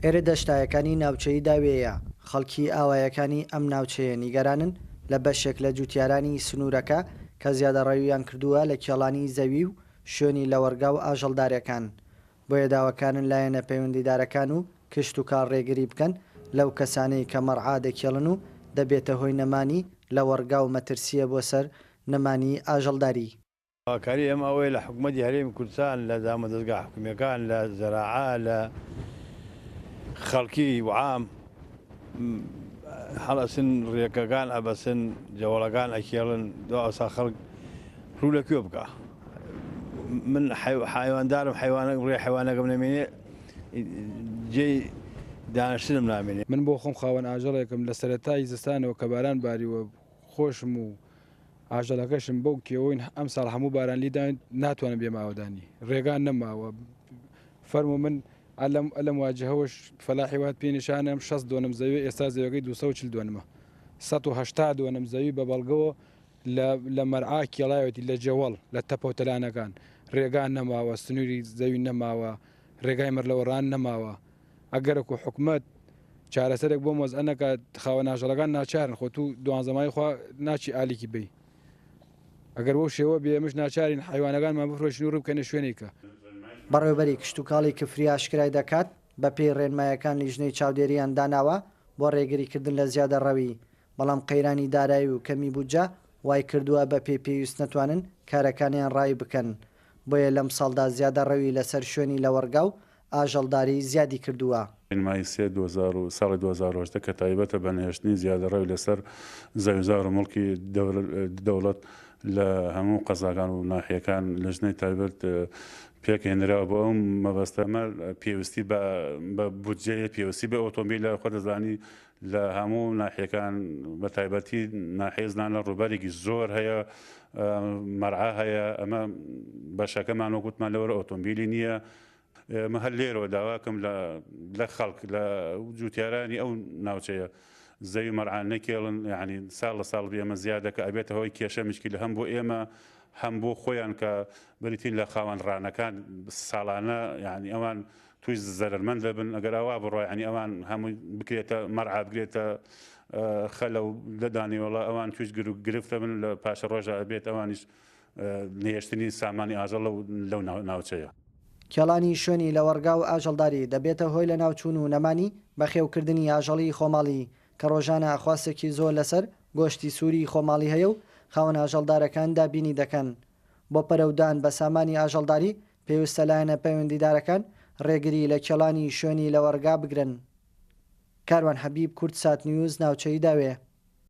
ئێرە دەشتایەکانی ناوچەی داوێیە خەڵکی ئاوایەکانی ئەم ناوچەیە نیگەرانن لە بەشێک لە جوتیارانی سنوورەکە کە زیادەڕەویان کردووە لە کێڵانی زەوی و شوێنی لە وەرگا و ئاژەڵدارەکان بۆیە داواکانن لایەنە پەیوەندیدارەکان و کشت و کار ڕێگری بکەن لەو کەسانەی کە مەرعا دەکێڵن و دەبێتە هۆی نەمانی لە وەرگا و مەترسیە بۆ سەر نەمانی ئاژەڵداری. کاری ئەم ئەوەیە لە حکوومەتی هەرێمی کوردستان لە دامەدەستگا حکوومیەکان لە زەراعا لە خەڵکی وعام هەڵەسن ڕێکەکان ئەبەسن جەوەڵەکان ئەکێڵن دو ئەوسا خەڵک ڕوو لەکوێ بکە. من حیواندارم ڕێ حیوانەکەم نامێنێ جێی دانیشتنم نامێنێ. من بۆ خۆم خاوەن ئاژەڵێکم لە سەرەتای زستانەوە کە باران باریوە خۆشم و ئاژەڵەکەشم بەو کێوەین ئەم ساڵ هەموو باران لیداین ناتوانم بێ ماوەدانی ڕێگان نەماوە فەرمو من ئەلم واجهەوەش فەلاحی وات پێنیشانم 6 دۆنم زەوی ئێستا زەوەکەی 240 دۆنمە 180 دۆنم زەوی بە بەڵگەوە لە مەرعا کێڵایەتی لە جەوەڵ لە تەپەوتەلانەکان ڕێگان نەماوە سنووری زەوی نەماوە ڕێگای مەرلەوەڕان نەماوە ئەگەرەکو حکومت چارەسەرێک بۆ مۆزئەنەکە خاوەن ئاژەڵەکان ناچارن خۆ تو دوانزەمای خوا ناچی ئالیکی بی ئەگەر بۆ شێوە بێمش ناچارین حیوانەکانمان بفرۆشین و ڕووبکەنە شوێنێکە. بەڕێوەبەری کشت و کاڵی کفری ئاشکرای دەکات بە پێی ڕێنمایەکان لیژنەی چاودێریان داناوە بۆ ڕێگریکردن لە زیادە ڕەوی بەڵام قەیرانی دارایی و کەمی بووجە وای کردووە بە پێویست نەتوانن کارەکانیان ڕای بکەن بۆیە لەم ساڵدا زیادە ڕەوی لەسەر شوێنی لە وەرگا و ئاژەڵداری زیادی کردووە. مای ساڵی 2010 کە تایبەتە بە نهێشتنی زیادە ڕەوی لەسەر زەویزار و مڵکی دەوڵەت لە هەموو قەزاکان و ناحیەکان لەژنەی تایبەت پێکهێنراوە بۆ ئەم مەبەستەمە پێویستی بە بودجێ پێویستی بە ئۆتۆمبیل لە خۆ دەزانی لە هەموو ناحیەکان بە تایبەتی ناحیە زنان لە ڕووبەرێکی زۆر هەیە مەرعا هەیە ئەمە بەشەکەمان وەگوتمان لەوەرە ئۆتۆمبیلی نییە. ئەمە هەر لێرەوە داواکەم لە خەڵک لە جوتیارانی ئەو ناوچەیە زەوی مەرعا نەکێڵن یعنی ساڵ لە ساڵ بێمە زیادەکە ئەبێتە هۆی کێشە مشکل هەم بۆ ئێمە هەم بۆ خۆیان کە بریتین لە خاوەنڕانەکان ساڵانە یعنی ئەوان توی زەرمەند دەبن ئەگەر ئەوا بڕۆ ینی ئەوان هەمووی بکرێتە مەرعا بگرێتە خەلە و لەدانیوەڵە ئەوان توش گرفتە من لە پاشە ڕۆژە ئەبێت ئەوانیش نهێشتنی سامانی ئاژەڵ لەو ناوچەیە. کێڵانی شوێنی لە وەرگا و ئاژەڵداری دەبێتە هۆی لە ناوچوون و نەمانی بەخێوکردنی ئاژەڵی خۆماڵی کە ڕۆژانە ئاخواستێکی زۆر لەسەر گۆشتی سووری خۆماڵی هەیە و خاوەن ئاژەڵدارەکان دابینی دەکەن. بۆ پەرەودان بە سامانی ئاژەڵداری پێویستە لایەنە پەیوەندیدارەکان ڕێگری لە کێڵانی شوێنی لە وەرگا بگرن. کاروان حەبیب، کورتسات نیوز، ناوچەی داوێ.